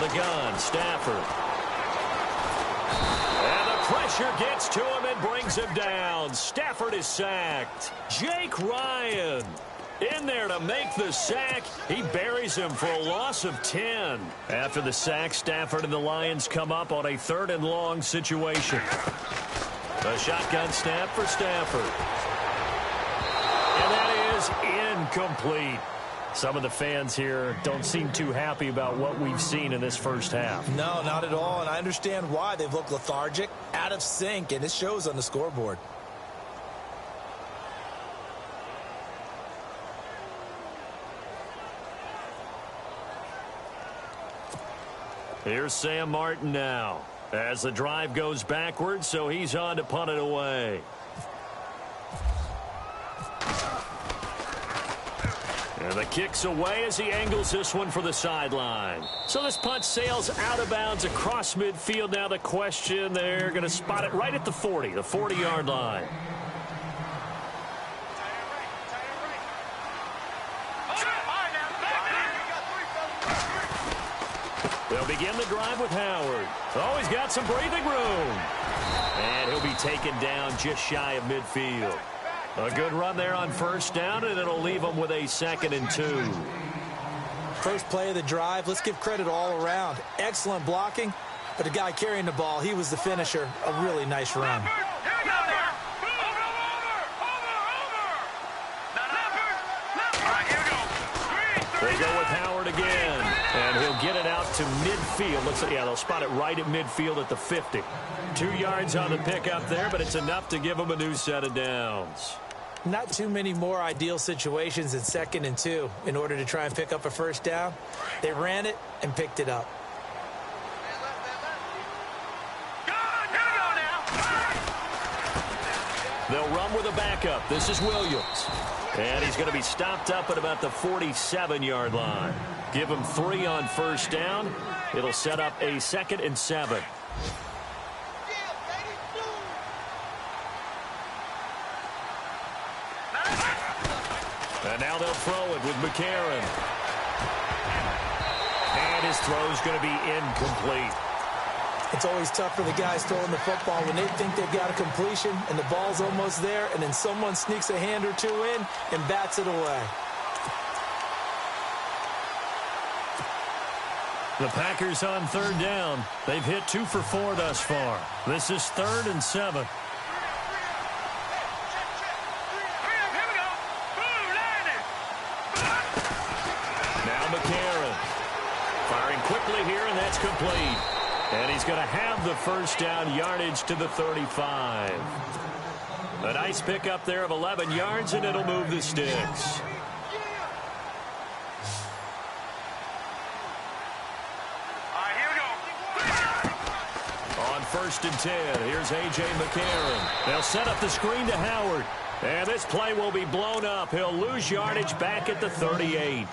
the gun, Stafford. And the pressure gets to him and brings him down. Stafford is sacked. Jake Ryan in there to make the sack. He buries him for a loss of 10. After the sack, Stafford and the Lions come up on a 3rd and long situation. A shotgun snap for Stafford. And that is incomplete. Some of the fans here don't seem too happy about what we've seen in this first half. No, not at all, and I understand why. They've looked lethargic, out of sync, and it shows on the scoreboard. Here's Sam Martin now as the drive goes backwards, so he's on to punt it away. And the kick's away as he angles this one for the sideline. So this punt sails out of bounds across midfield. Now the question, they're going to spot it right at the 40, the 40-yard line. They'll begin the drive with Howard. Oh, he's got some breathing room. And he'll be taken down just shy of midfield. A good run there on first down, and it'll leave them with a 2nd and 2. First play of the drive, let's give credit all around. Excellent blocking, but the guy carrying the ball, he was the finisher. A really nice run. They go with Howard again, and he'll get it out to midfield. Looks like, yeah, they'll spot it right at midfield at the 50. 2 yards on the pickup there, but it's enough to give them a new set of downs. Not too many more ideal situations in 2nd and 2 in order to try and pick up a first down. They ran it and picked it up. They'll run with a backup. This is Williams. And he's going to be stopped up at about the 47-yard line. Give him 3 on first down. It'll set up a 2nd and 7. And now they'll throw it with McCarron. And his throw's going to be incomplete. It's always tough for the guys throwing the football when they think they've got a completion and the ball's almost there, and then someone sneaks a hand or two in and bats it away. The Packers on 3rd down. They've hit 2 for 4 thus far. This is 3rd and 7. Quickly here, and that's complete. And he's going to have the first down, yardage to the 35. A nice pickup there of 11 yards, and it'll move the sticks. On 1st and 10, here's A.J. McCarron. They'll set up the screen to Howard. And this play will be blown up. He'll lose yardage back at the 38.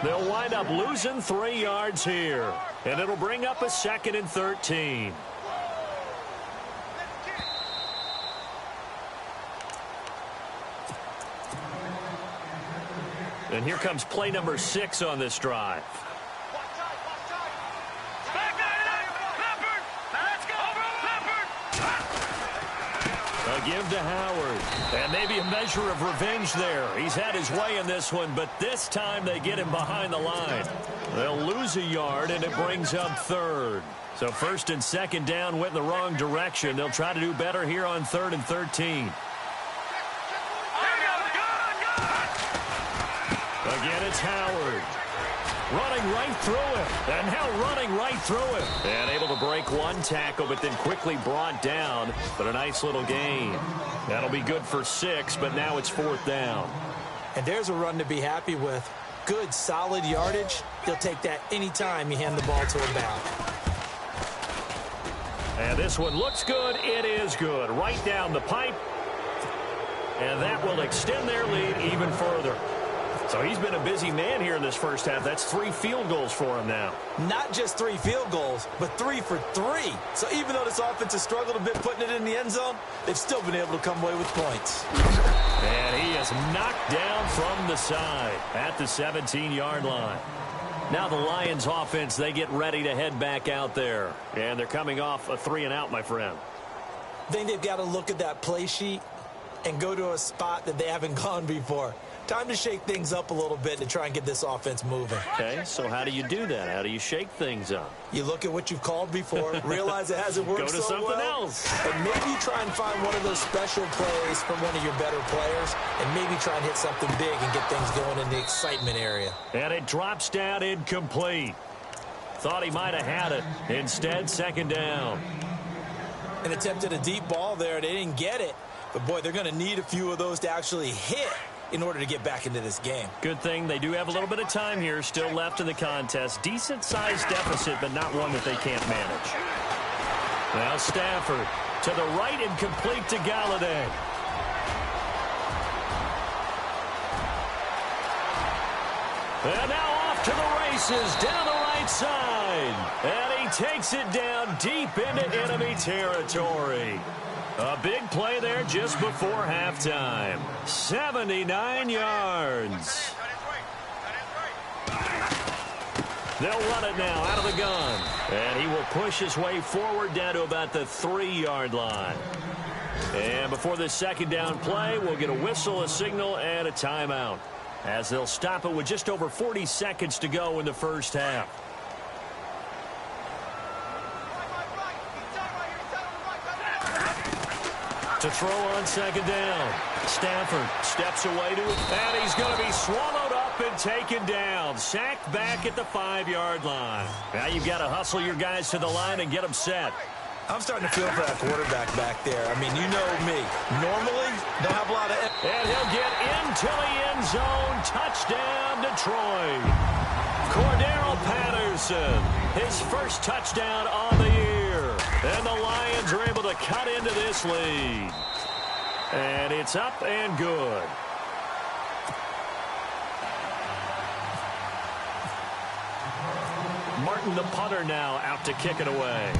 They'll wind up losing 3 yards here. And it'll bring up a 2nd and 13. And here comes play number 6 on this drive. A give to Howard. And maybe a measure of revenge there. He's had his way in this one, but this time they get him behind the line. They'll lose a yard, and it brings up 3rd. So 1st and 2nd down went in the wrong direction. They'll try to do better here on 3rd and 13. Again, it's Howard. Running right through it. And now running right through it. And able to break one tackle, but then quickly brought down. But a nice little gain. That'll be good for 6, but now it's 4th down. And there's a run to be happy with. Good, solid yardage. He'll take that anytime you hand the ball to him back. And this one looks good. It is good. Right down the pipe. And that will extend their lead even further. So he's been a busy man here in this first half. That's 3 field goals for him now. Not just 3 field goals, but 3 for 3. So even though this offense has struggled a bit putting it in the end zone, they've still been able to come away with points. And he is knocked down from the side at the 17-yard line. Now the Lions offense, they get ready to head back out there. And they're coming off a 3-and-out, my friend. I think they've got to look at that play sheet and go to a spot that they haven't gone before. Time to shake things up a little bit to try and get this offense moving. Okay, so how do you do that? How do you shake things up? You look at what you've called before, realize it hasn't worked so well. Go to something else. And maybe you try and find one of those special plays from one of your better players, and maybe try and hit something big and get things going in the excitement area. And it drops down incomplete. Thought he might have had it. Instead, second down. And attempted a deep ball there. They didn't get it. But, boy, they're going to need a few of those to actually hit in order to get back into this game. Good thing they do have a little bit of time here still left in the contest. Decent-sized deficit, but not one that they can't manage. Now Stafford to the right and complete to Galladay. And now off to the races down the right side. And he takes it down deep into enemy territory. A big play there just before halftime. 79 yards. They'll run it now out of the gun. And he will push his way forward down to about the 3-yard line. And before this second down play, we'll get a whistle, a signal, and a timeout, as they'll stop it with just over 40 seconds to go in the first half. To throw on second down. Stafford steps away to it, and he's going to be swallowed up and taken down. Sacked back at the 5-yard line. Now you've got to hustle your guys to the line and get them set. I'm starting to feel for that quarterback back there. I mean, you know me. Normally, don't have a lot of... And he'll get into the end zone. Touchdown, Detroit. Cordero Patterson, his first touchdown on the year. And the Lions are able to cut into this lead. And it's up and good. Martin, the punter, now out to kick it away.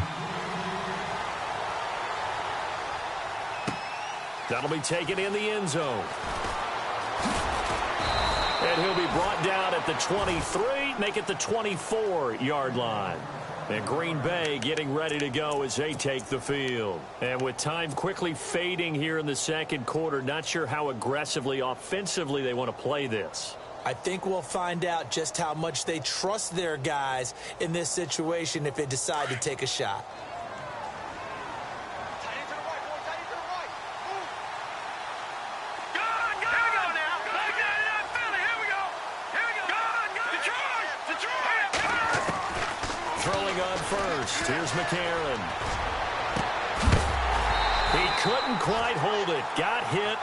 That'll be taken in the end zone. And he'll be brought down at the 23, make it the 24-yard line. And Green Bay getting ready to go as they take the field. And with time quickly fading here in the second quarter, not sure how aggressively, offensively they want to play this. I think we'll find out just how much they trust their guys in this situation if they decide to take a shot. Here's McCarron. He couldn't quite hold it. Got hit.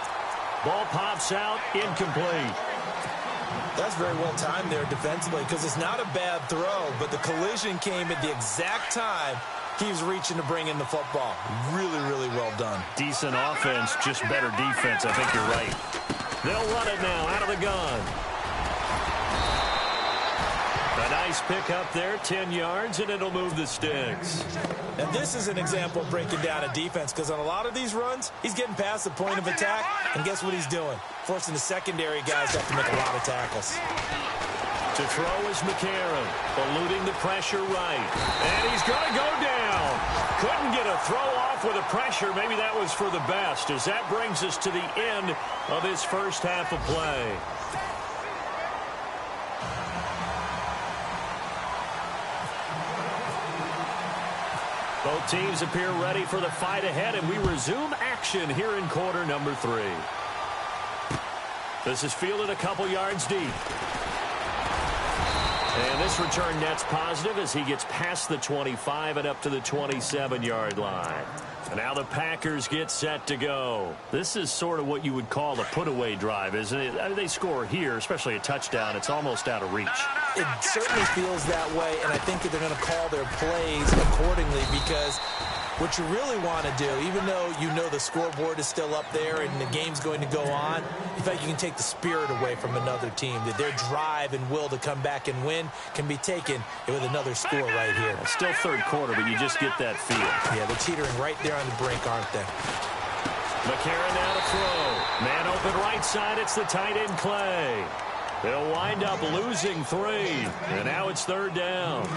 Ball pops out. Incomplete. That's very well timed there defensively, because it's not a bad throw, but the collision came at the exact time he was reaching to bring in the football. Really, really well done. Decent offense, just better defense. I think you're right. They'll run it now out of the gun. A nice pick up there, 10 yards, and it'll move the sticks. And this is an example of breaking down a defense, because on a lot of these runs, he's getting past the point of attack, and guess what he's doing? Forcing the secondary guys to have to make a lot of tackles. To throw is McCarron, eluding the pressure right. And he's going to go down. Couldn't get a throw off with the pressure. Maybe that was for the best, as that brings us to the end of this first half of play. Both teams appear ready for the fight ahead, and we resume action here in quarter number 3. This is fielded a couple yards deep. And this return net's positive as he gets past the 25 and up to the 27-yard line. And now the Packers get set to go. This is sort of what you would call a put-away drive, isn't it? I mean, they score here, especially a touchdown. It's almost out of reach. It certainly feels that way, and I think that they're going to call their plays accordingly, because what you really want to do, even though you know the scoreboard is still up there and the game's going to go on, in fact, you can take the spirit away from another team, that their drive and will to come back and win can be taken with another score right here. Still third quarter, but you just get that feel. Yeah, they're teetering right there on the brink, aren't they? McCarron now to throw. Man open right side, it's the tight end Clay. They'll wind up losing 3, and now it's 3rd down.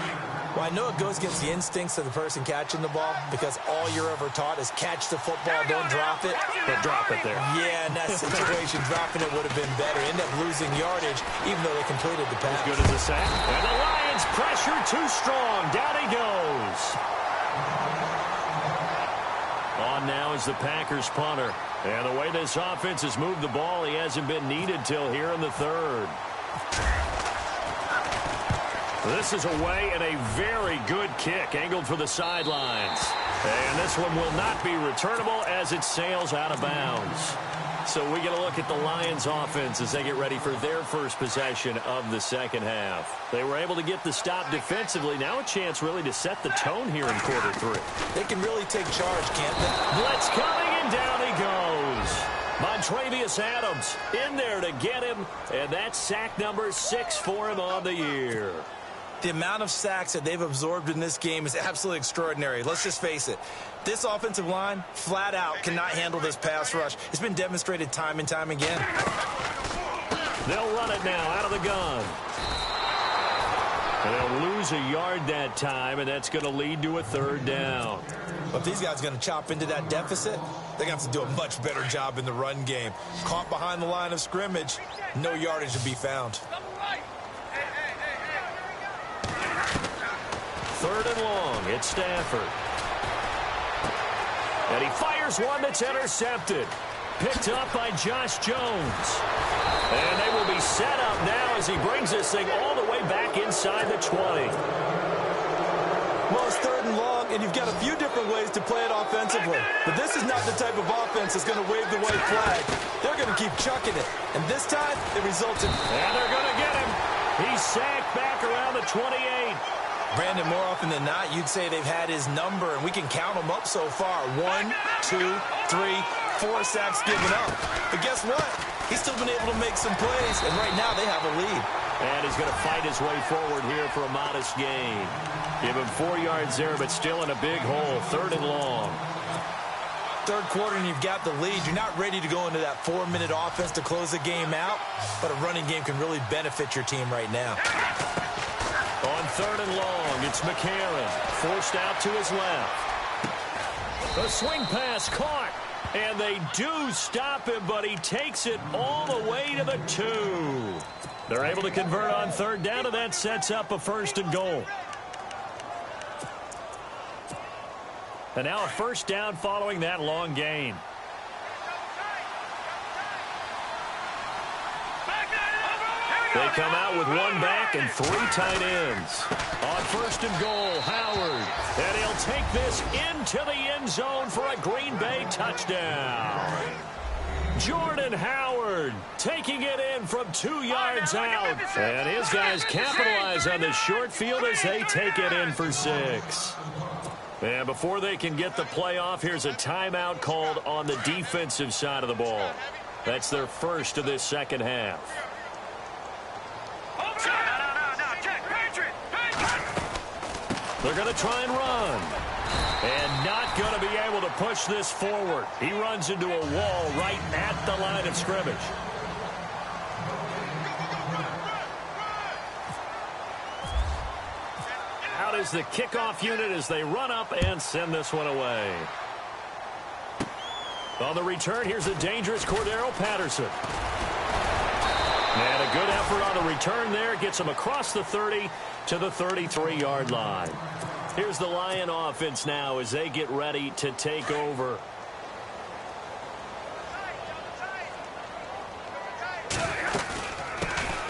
Well, I know it goes against the instincts of the person catching the ball because all you're ever taught is catch the football, don't drop it. But drop it there. Yeah, in that situation, dropping it would have been better. End up losing yardage, even though they completed the pass. As good as a sack. And the Lions pressure too strong. Down he goes. On now is the Packers punter. And the way this offense has moved the ball, he hasn't been needed till here in the 3rd. This is away and a very good kick angled for the sidelines. And this one will not be returnable as it sails out of bounds. So we get a look at the Lions offense as they get ready for their first possession of the second half. They were able to get the stop defensively. Now a chance really to set the tone here in quarter 3. They can really take charge, can't they? Blitz coming and down he goes. Montravius Adams in there to get him. And that's sack number 6 for him on the year. The amount of sacks that they've absorbed in this game is absolutely extraordinary. Let's just face it. This offensive line, flat out, cannot handle this pass rush. It's been demonstrated time and time again. They'll run it now out of the gun. And they'll lose a yard that time, and that's going to lead to a 3rd down. But if these guys are going to chop into that deficit, they're going to have to do a much better job in the run game. Caught behind the line of scrimmage, no yardage to be found. 3rd and long. It's Stafford. And he fires one that's intercepted. Picked up by Josh Jones. And they will be set up now as he brings this thing all the way back inside the 20. Well, it's 3rd and long, and you've got a few different ways to play it offensively. But this is not the type of offense that's going to wave the white flag. They're going to keep chucking it. And this time, it results in... And they're going to get him. He's sacked back around the 28. Brandon, more often than not, you'd say they've had his number, and we can count them up so far. 1, 2, 3, 4 sacks given up. But guess what? He's still been able to make some plays, and right now they have a lead. And he's going to fight his way forward here for a modest gain. Give him 4 yards there, but still in a big hole. 3rd and long. 3rd quarter, and you've got the lead. You're not ready to go into that 4-minute offense to close the game out, but a running game can really benefit your team right now. On 3rd and long, it's McCarron. Forced out to his left. The swing pass caught. And they do stop him, but he takes it all the way to the 2. They're able to convert on 3rd down, and that sets up a 1st and goal. And now a 1st down following that long gain. They come out with 1 back and 3 tight ends. On 1st and goal, Howard. And he'll take this into the end zone for a Green Bay touchdown. Jordan Howard taking it in from 2 yards out. And his guys capitalize on the short field as they take it in for 6. And before they can get the play off, here's a timeout called on the defensive side of the ball. That's their first of this second half. They're going to try and run. And not going to be able to push this forward. He runs into a wall right at the line of scrimmage. Out is the kickoff unit as they run up and send this one away. On the return, here's a dangerous Cordero Patterson. And a good effort on the return there. Gets him across the 30 to the 33-yard line. Here's the Lion offense now as they get ready to take over.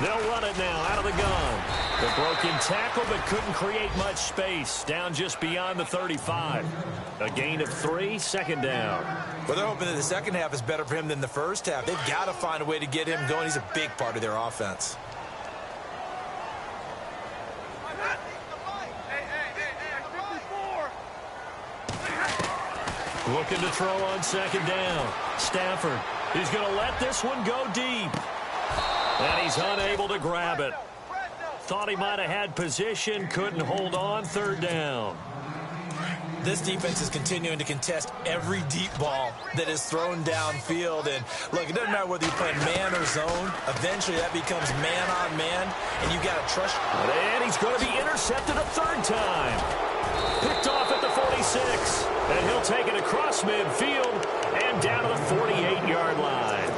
They'll run it now out of the gun. The broken tackle but couldn't create much space. Down just beyond the 35. A gain of 3, 2nd down. Well, they're hoping that the second half is better for him than the first half. They've got to find a way to get him going. He's a big part of their offense. Looking to throw on 2nd down. Stafford. He's going to let this one go deep. And he's unable to grab it. Thought he might have had position. Couldn't hold on. 3rd down. this defense is continuing to contest every deep ball that is thrown downfield. And look, it doesn't matter whether you're playing man or zone. Eventually that becomes man on man, and you got to trust. And he's going to be intercepted a third time. Picked off at the 46. And he'll take it across midfield and down to the 48-yard line.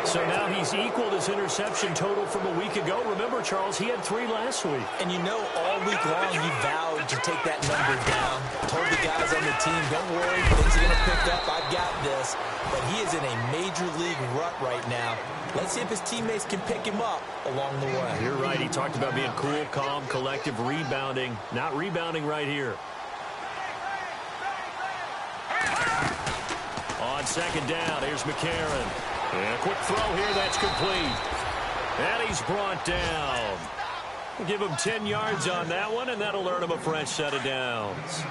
So now he's equaled his interception total from a week ago. Remember, Charles, he had 3 last week. And you know, all week long he vowed to take that number down. Told the guys on the team, don't worry, things are going to pick up. I've got this. But he is in a major league rut right now. Let's see if his teammates can pick him up along the way. You're right. He talked about being cool, calm, collective, rebounding. Not rebounding right here. On second down, here's McCarron. And a quick throw here, that's complete. And he's brought down. We'll give him 10 yards on that one, and that'll earn him a fresh set of downs.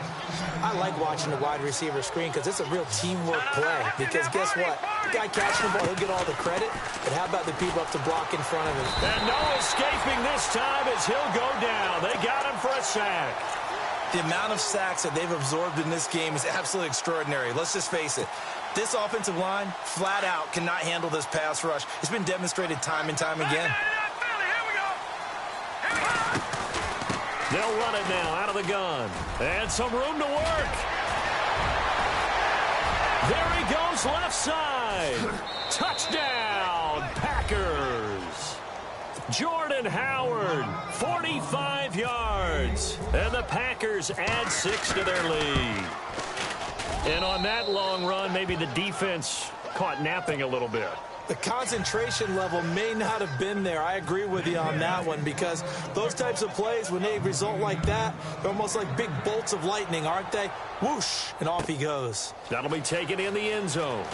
I like watching the wide receiver screen because it's a real teamwork play. Because guess what? The guy catching the ball, he'll get all the credit. But how about the people up to block in front of him? And no escaping this time as he'll go down. They got him for a sack. The amount of sacks that they've absorbed in this game is absolutely extraordinary. Let's just face it. This offensive line, flat out, cannot handle this pass rush. It's been demonstrated time and time again. They'll run it now out of the gun. And some room to work. There he goes, left side. Touchdown, Packers. Jordan Howard, 45 yards. And the Packers add 6 to their lead. And on that long run, maybe the defense caught napping a little bit. The concentration level may not have been there. I agree with you on that one because those types of plays, when they result like that, they're almost like big bolts of lightning, aren't they? Whoosh, and off he goes. That'll be taken in the end zone.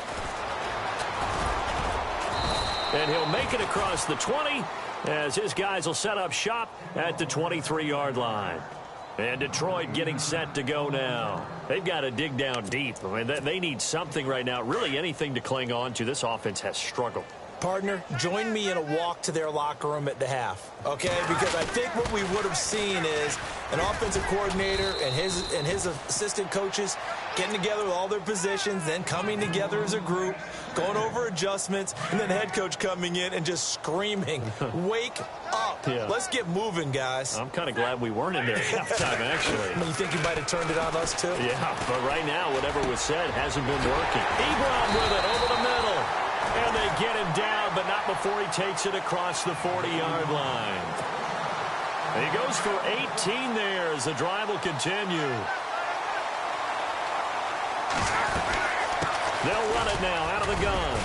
And he'll make it across the 20 as his guys will set up shop at the 23-yard line. And Detroit getting set to go now. They've got to dig down deep. I mean, they need something right now, really anything to cling on to. This offense has struggled. Partner, join me in a walk to their locker room at the half, okay? Because I think what we would have seen is an offensive coordinator and his assistant coaches getting together with all their positions, then coming together as a group, going over adjustments, and then the head coach coming in and just screaming, wake up. Yeah. Let's get moving, guys. I'm kind of glad we weren't in there at halftime, actually. You think you might have turned it on us, too? Yeah, but right now, whatever was said hasn't been working. Ebron with it over the middle. And they get him down, but not before he takes it across the 40-yard line. And he goes for 18 there as the drive will continue. They'll run it now out of the gun.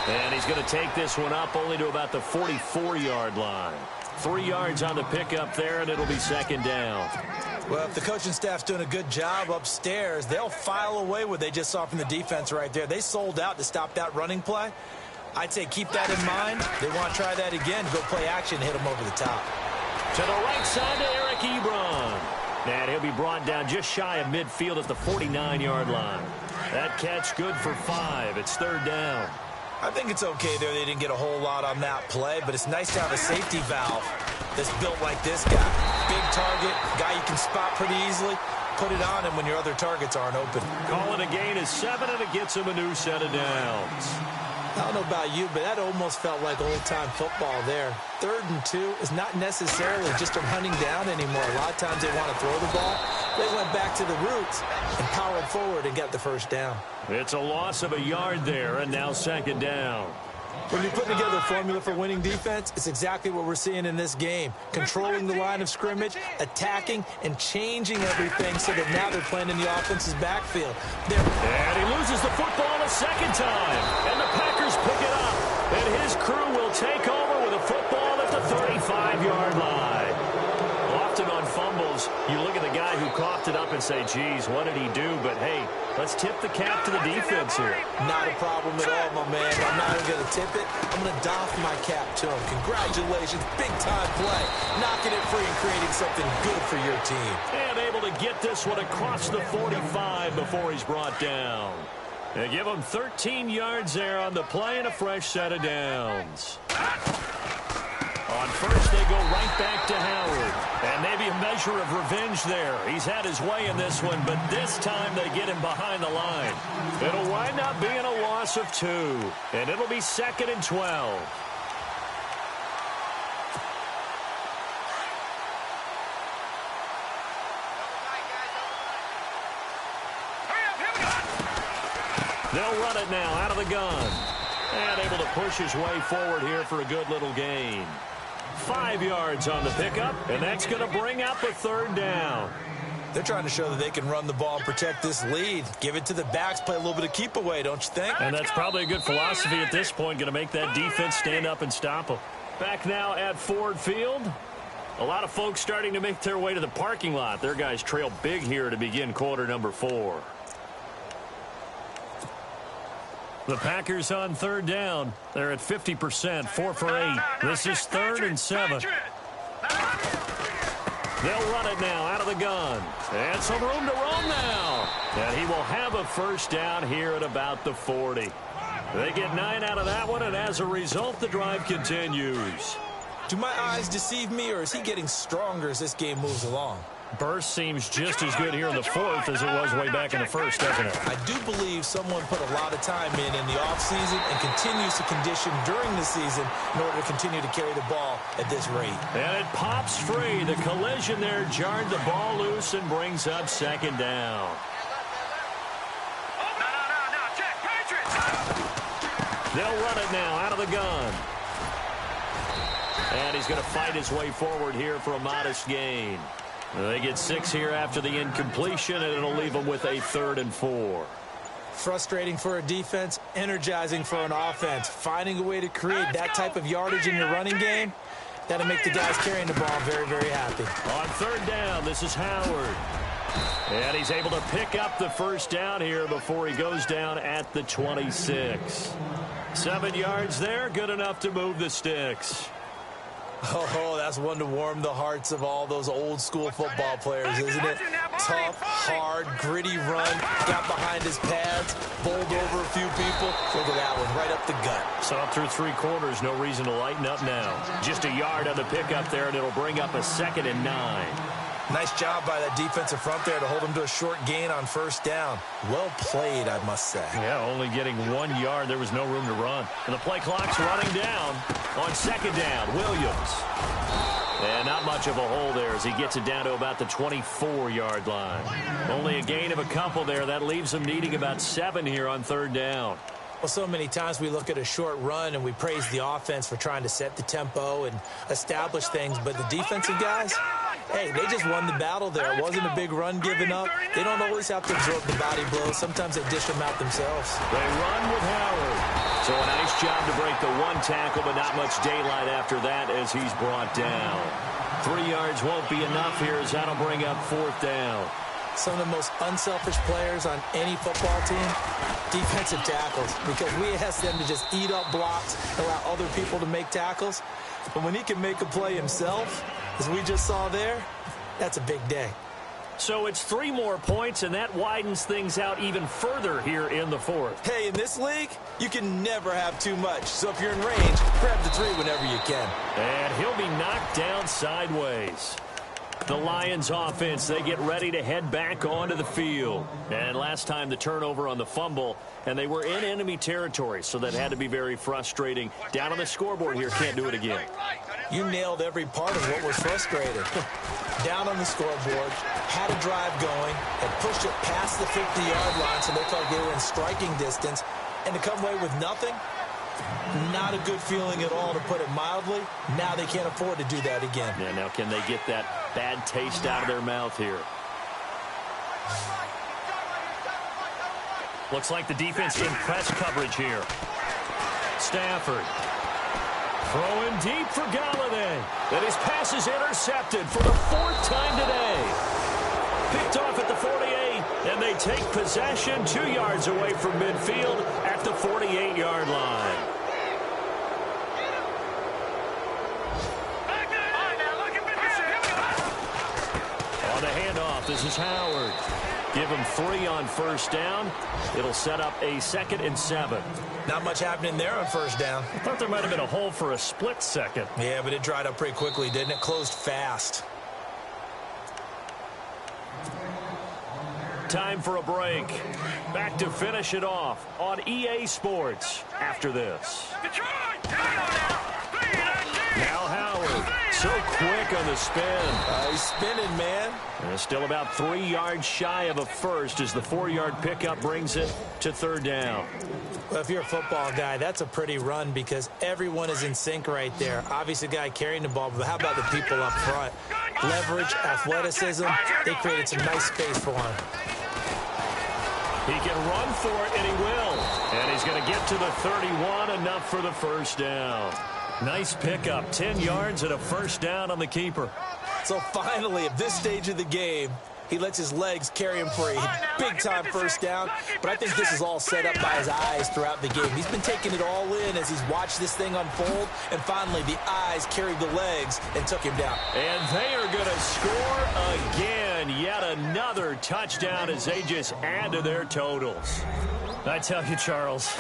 And he's going to take this one up only to about the 44-yard line. 3 yards on the pickup there, and it'll be second down. Well, if the coaching staff's doing a good job upstairs, they'll file away what they just saw from the defense right there. They sold out to stop that running play. I'd say keep that in mind. They want to try that again, go play action, hit them over the top. To the right side to Eric Ebron. And he'll be brought down just shy of midfield at the 49-yard line. That catch good for 5. It's third down. I think it's okay there. They didn't get a whole lot on that play, but it's nice to have a safety valve that's built like this guy. Big target, guy you can spot pretty easily. Put it on him when your other targets aren't open. Calling a gain is 7, and it gets him a new set of downs. I don't know about you, but that almost felt like old-time football there. 3rd and 2 is not necessarily just a running down anymore. A lot of times they want to throw the ball. They went back to the roots and powered forward and got the first down. It's a loss of a yard there, and now second down. When you're putting together a formula for winning defense, it's exactly what we're seeing in this game. Controlling the line of scrimmage, attacking, and changing everything so that now they're playing in the offense's backfield. And he loses the football a second time. And the Packers pick it up. And his crew will take over with a football at the 35-yard line. Often on fumbles, you look at the guy who coughed it up and say, geez, what did he do? But, hey, let's tip the cap to the defense here. Not a problem at all, my man. I'm not even going to tip it. I'm going to doff my cap to him. Congratulations. Big-time play. Knocking it free and creating something good for your team. And able to get this one across the 45 before he's brought down. They give him 13 yards there on the play and a fresh set of downs. On first, they go right back to Howard. And they've maybe a measure of revenge there. He's had his way in this one, but this time they get him behind the line. It'll wind up being a loss of 2, and it'll be 2nd and 12. They'll run it now out of the gun. And able to push his way forward here for a good little gain. 5 yards on the pickup, and that's going to bring up a 3rd down. They're trying to show that they can run the ball and protect this lead. Give it to the backs, play a little bit of keep away, don't you think? And that's probably a good philosophy at this point, going to make that defense stand up and stop them. Back now at Ford Field. A lot of folks starting to make their way to the parking lot. Their guys trail big here to begin quarter number 4. The Packers on 3rd down. They're at 50%, 4 for 8. This is 3rd and 7. They'll run it now out of the gun. And some room to roam now. And he will have a 1st down here at about the 40. They get 9 out of that one, and as a result, the drive continues. Do my eyes deceive me, or is he getting stronger as this game moves along? Burst seems just as good here in the 4th as it was way back in the 1st, doesn't it? I do believe someone put a lot of time in the offseason and continues to condition during the season in order to continue to carry the ball at this rate. And it pops free. The collision there jarred the ball loose and brings up 2nd down. They'll run it now out of the gun. And he's going to fight his way forward here for a modest gain. They get 6 here after the incompletion, and it'll leave them with a 3rd and 4. Frustrating for a defense, energizing for an offense. Finding a way to create that type of yardage in your running game, that'll make the guys carrying the ball very, very happy. On 3rd down, this is Howard. And he's able to pick up the 1st down here before he goes down at the 26. 7 yards there, good enough to move the sticks. Oh, that's one to warm the hearts of all those old-school football players, isn't it? Tough, hard, gritty run, got behind his pads, bowled over a few people. Look at that one, right up the gut. So through 3 quarters, no reason to lighten up now. Just a yard on the pickup there, and it'll bring up a 2nd and 9. Nice job by that defensive front there to hold him to a short gain on 1st down. Well played, I must say. Yeah, only getting 1 yard. There was no room to run. And the play clock's running down on 2nd down. Williams. And not much of a hole there as he gets it down to about the 24-yard line. Only a gain of a couple there. That leaves him needing about 7 here on 3rd down. Well, so many times we look at a short run and we praise the offense for trying to set the tempo and establish things, but the defensive guys, hey, they just won the battle there. It wasn't a big run given up. They don't always have to absorb the body blows. Sometimes they dish them out themselves. They run with Howard. So a nice job to break the 1 tackle, but not much daylight after that as he's brought down. 3 yards won't be enough here as that'll bring up 4th down. Some of the most unselfish players on any football team, defensive tackles, because we ask them to just eat up blocks, allow other people to make tackles. But when he can make a play himself, as we just saw there, that's a big day. So it's 3 more points, and that widens things out even further here in the 4th. Hey, in this league, you can never have too much. So if you're in range, grab the 3 whenever you can. And he'll be knocked down sideways. The Lions offense, they get ready to head back onto the field. And last time the turnover on the fumble, and they were in enemy territory, so that had to be very frustrating. Down on the scoreboard here, can't do it again. You nailed every part of what was frustrating. Down on the scoreboard, had a drive going, had pushed it past the 50-yard line, so they felt they were in striking distance, and to come away with nothing, not a good feeling at all, to put it mildly. Now they can't afford to do that again. Yeah, now can they get that bad taste out of their mouth here? Looks like the defense in press coverage here. Stafford. Throwing deep for Galladay. And his pass is intercepted for the 4th time today. Picked off at the 48, and they take possession 2 yards away from midfield at the 48-yard line. On the handoff, this is Howard. Give him 3 on 1st down. It'll set up a 2nd and 7. Not much happening there on 1st down. I thought there might have been a hole for a split second. Yeah, but it dried up pretty quickly, didn't it? Closed fast. time for a break. Back to finish it off on EA Sports after this. Now Howard, so quick on the spin. He's spinning, man. And still about 3 yards shy of a first as the 4-yard pickup brings it to third down. Well, if you're a football guy, that's a pretty run because everyone is in sync right there. Obviously, the guy carrying the ball, but how about the people up front? Leverage, athleticism, they created some nice space for him. He can run for it, and he will. And he's going to get to the 31, enough for the first down. Nice pickup, 10 yards and a first down on the keeper. So finally, at this stage of the game, he lets his legs carry him for a big-time first down. But I think this is all set up by his eyes throughout the game. He's been taking it all in as he's watched this thing unfold. And finally, the eyes carried the legs and took him down. And they are going to score again. Yet another touchdown as they just add to their totals. I tell you, Charles,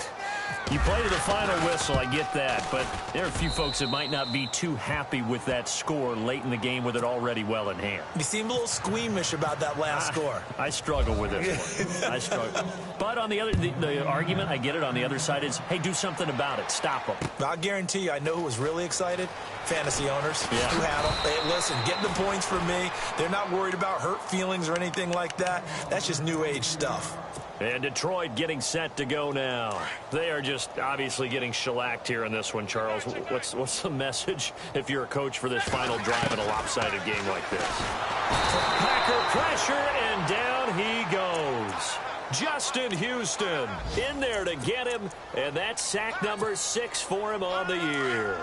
you play to the final whistle, I get that, but there are a few folks that might not be too happy with that score late in the game with it already well in hand. You seem a little squeamish about that last score. I struggle with this one. I struggle. But on the other, the argument, I get it, on the other side is, hey, do something about it. Stop them. I'll guarantee you, I know who was really excited. Fantasy owners who had them. Hey, listen, getting the points for me. They're not worried about hurt feelings or anything like that. That's just new age stuff. And Detroit getting set to go now. They are just obviously getting shellacked here in this one, Charles. What's the message if you're a coach for this final drive in a lopsided game like this? Packer pressure, and down he goes. Justin Houston in there to get him, and that's sack number 6 for him on the year.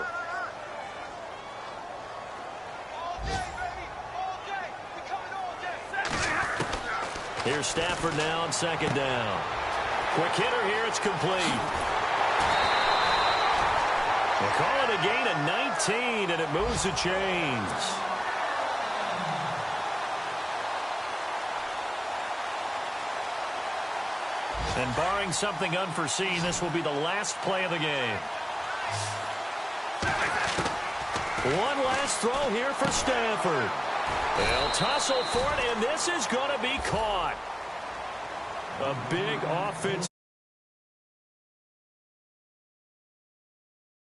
Here's Stafford now on second down. Quick hitter here, it's complete. We'll call it a gain of 19, and it moves the chains. And barring something unforeseen, this will be the last play of the game. One last throw here for Stafford. They'll tussle for it, and this is going to be caught. A big offense.